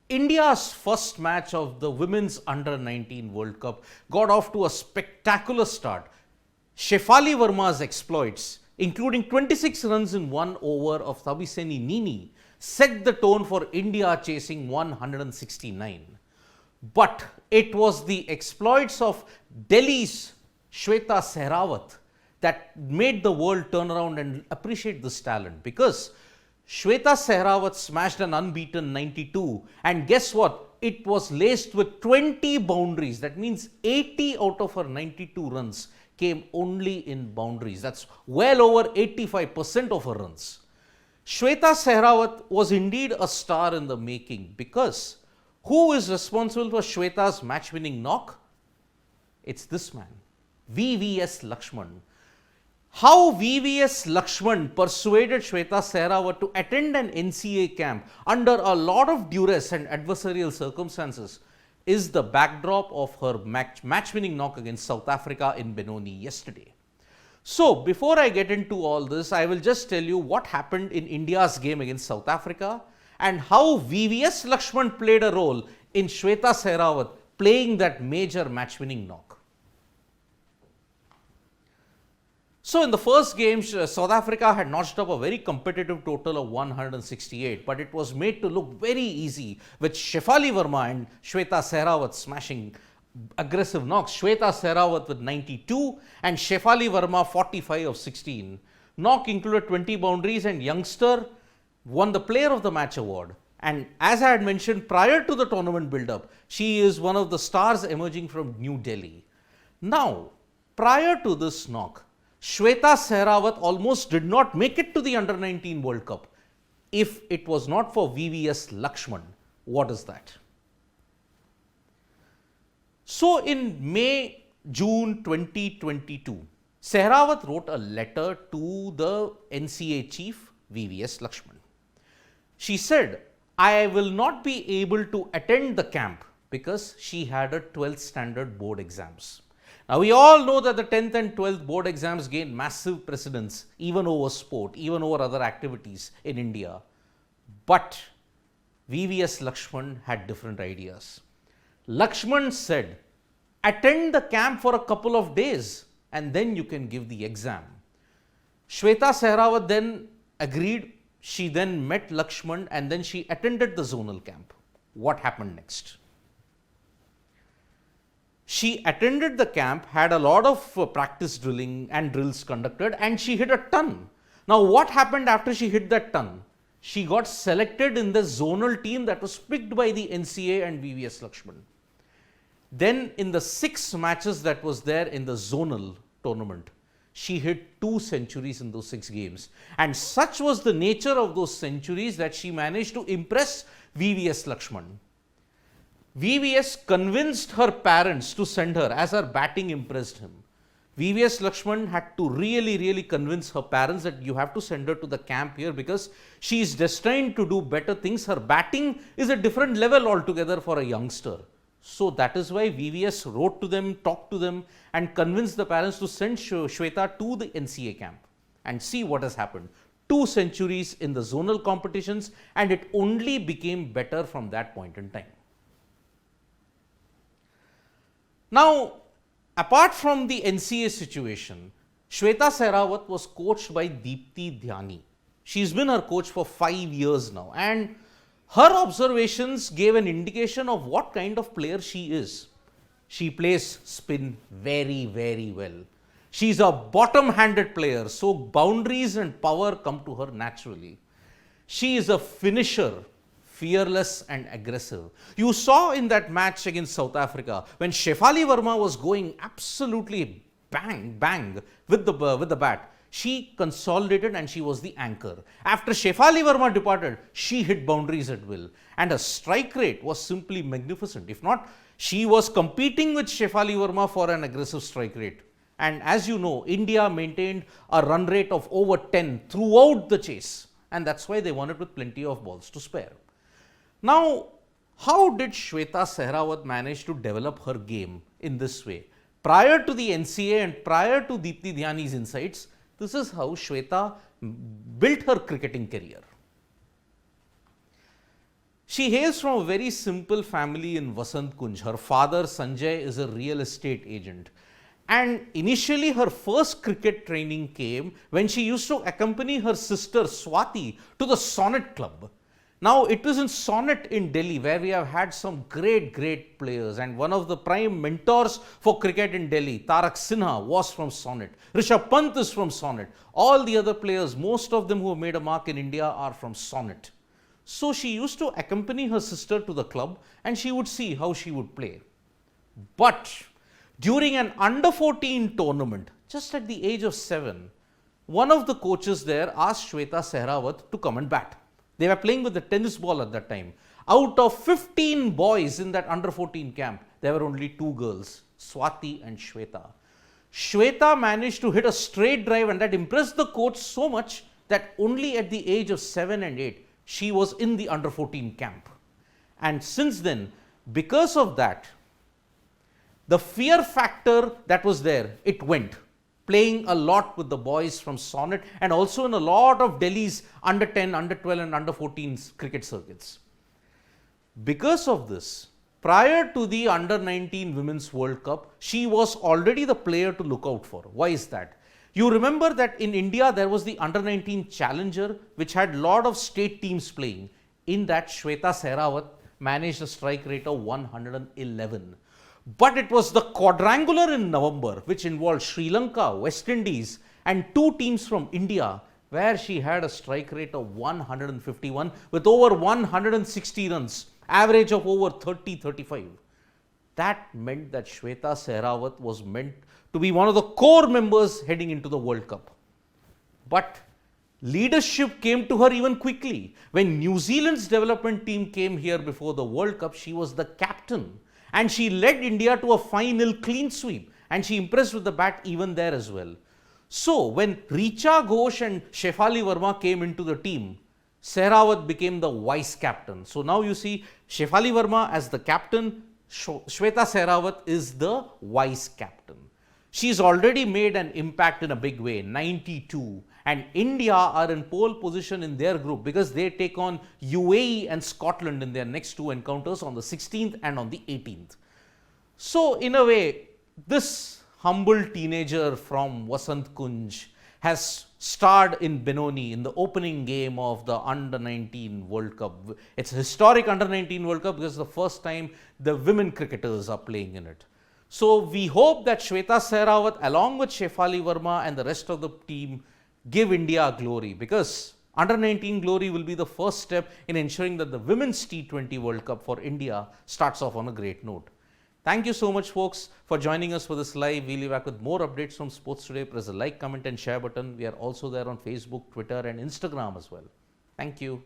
India's first match of the Women's Under-19 World Cup got off to a spectacular start. Shefali Verma's exploits, including 26 runs in 1 over of Tabiseni Nini, set the tone for India chasing 169. But it was the exploits of Delhi's Shweta Sehrawat that made the world turn around and appreciate this talent, because Shweta Sehrawat smashed an unbeaten 92, and guess what? It was laced with 20 boundaries. That means 80 out of her 92 runs came only in boundaries. That's well over 85% of her runs. Shweta Sehrawat was indeed a star in the making, because who is responsible for Shweta's match-winning knock? It's this man, VVS Laxman. How VVS Laxman persuaded Shweta Sehrawat to attend an NCA camp under a lot of duress and adversarial circumstances is the backdrop of her match-winning knock against South Africa in Benoni yesterday. So, before I get into all this, I will just tell you what happened in India's game against South Africa and how VVS Laxman played a role in Shweta Sehrawat playing that major match-winning knock. So, in the first game, South Africa had notched up a very competitive total of 168, but it was made to look very easy with Shefali Verma and Shweta Sehrawat smashing aggressive knocks. Shweta Sehrawat with 92 and Shefali Verma 45 of 16. Knock included 20 boundaries, and youngster won the Player of the Match award. And as I had mentioned prior to the tournament build-up, she is one of the stars emerging from New Delhi. Now, prior to this knock, Shweta Sehrawat almost did not make it to the Under-19 World Cup if it was not for VVS Laxman. What is that? So, in May-June 2022, Sehrawat wrote a letter to the NCA chief, VVS Laxman. She said, I will not be able to attend the camp because she had her 12th standard board exams. Now, we all know that the 10th and 12th board exams gain massive precedence even over sport, even over other activities in India. But VVS Laxman had different ideas. Laxman said, attend the camp for a couple of days and then you can give the exam. Shweta Sehrawat then agreed. She then met Laxman and then she attended the zonal camp. What happened next? She attended the camp, had a lot of practice drilling and drills conducted, and she hit a ton. Now, what happened after she hit that ton? She got selected in the zonal team that was picked by the NCA and VVS Laxman. Then, in the 6 matches that was there in the zonal tournament, she hit 2 centuries in those 6 games. And such was the nature of those centuries that she managed to impress VVS Laxman. VVS convinced her parents to send her as her batting impressed him. VVS Laxman had to really convince her parents that you have to send her to the camp here because she is destined to do better things. Her batting is a different level altogether for a youngster. So that is why VVS wrote to them, talked to them and convinced the parents to send Shweta to the NCA camp. And see what has happened. 2 centuries in the zonal competitions, and it only became better from that point in time. Now, apart from the NCA situation, Shweta Sehrawat was coached by Deepti Dhyani. She's been her coach for 5 years now, and her observations gave an indication of what kind of player she is. She plays spin very well. She's a bottom-handed player, so boundaries and power come to her naturally. She is a finisher, fearless and aggressive. You saw in that match against South Africa when Shefali Verma was going absolutely bang with the bat. She consolidated and she was the anchor. After Shefali Verma departed, she hit boundaries at will, and her strike rate was simply magnificent. If not, she was competing with Shefali Verma for an aggressive strike rate. And as you know, India maintained a run rate of over 10 throughout the chase, and that's why they won it with plenty of balls to spare. Now, how did Shweta Sehrawat manage to develop her game in this way? Prior to the NCA and prior to Deepti Dhyani's insights, this is how Shweta built her cricketing career. She hails from a very simple family in Vasant Kunj. Her father, Sanjay, is a real estate agent. And initially, her first cricket training came when she used to accompany her sister Swati to the Sonnet Club. Now, it was in Sonnet in Delhi where we have had some great players, and one of the prime mentors for cricket in Delhi, Tarak Sinha, was from Sonnet. Rishabh Pant is from Sonnet. All the other players, most of them who have made a mark in India, are from Sonnet. So she used to accompany her sister to the club and she would see how she would play. But during an under 14 tournament, just at the age of 7, one of the coaches there asked Shweta Sehrawat to come and bat. They were playing with the tennis ball at that time. Out of 15 boys in that under 14 camp, there were only 2 girls, Swati and Shweta. Shweta managed to hit a straight drive, and that impressed the coach so much that only at the age of 7 and 8, she was in the under 14 camp. And since then, because of that, the fear factor that was there, it went. Playing a lot with the boys from Sonnet and also in a lot of Delhi's under 10, under 12 and under 14 cricket circuits. Because of this, prior to the under 19 Women's World Cup, she was already the player to look out for. Why is that? You remember that in India there was the under 19 Challenger which had lot of state teams playing. In that, Shweta Sehrawat managed a strike rate of 111. But it was the quadrangular in November, which involved Sri Lanka, West Indies and 2 teams from India, where she had a strike rate of 151 with over 160 runs, average of over 30-35. That meant that Shweta Sehrawat was meant to be one of the core members heading into the World Cup. But leadership came to her even quickly. When New Zealand's development team came here before the World Cup, she was the captain. And she led India to a final clean sweep. And she impressed with the bat even there as well. So, when Richa Ghosh and Shefali Verma came into the team, Sehrawat became the vice captain. So, now you see Shefali Verma as the captain, Shweta Sehrawat is the vice captain. She's already made an impact in a big way, 92. And India are in pole position in their group because they take on UAE and Scotland in their next 2 encounters on the 16th and on the 18th. So, in a way, this humble teenager from Vasant Kunj has starred in Benoni in the opening game of the Under 19 World Cup. It's a historic Under 19 World Cup because it's the first time the women cricketers are playing in it. So, we hope that Shweta Sehrawat along with Shefali Verma and the rest of the team give India glory, because Under 19 glory will be the first step in ensuring that the Women's T20 World Cup for India starts off on a great note. Thank you so much, folks, for joining us for this live. We'll be back with more updates from Sports Today. Press the like, comment and share button. We are also there on Facebook, Twitter and Instagram as well. Thank you.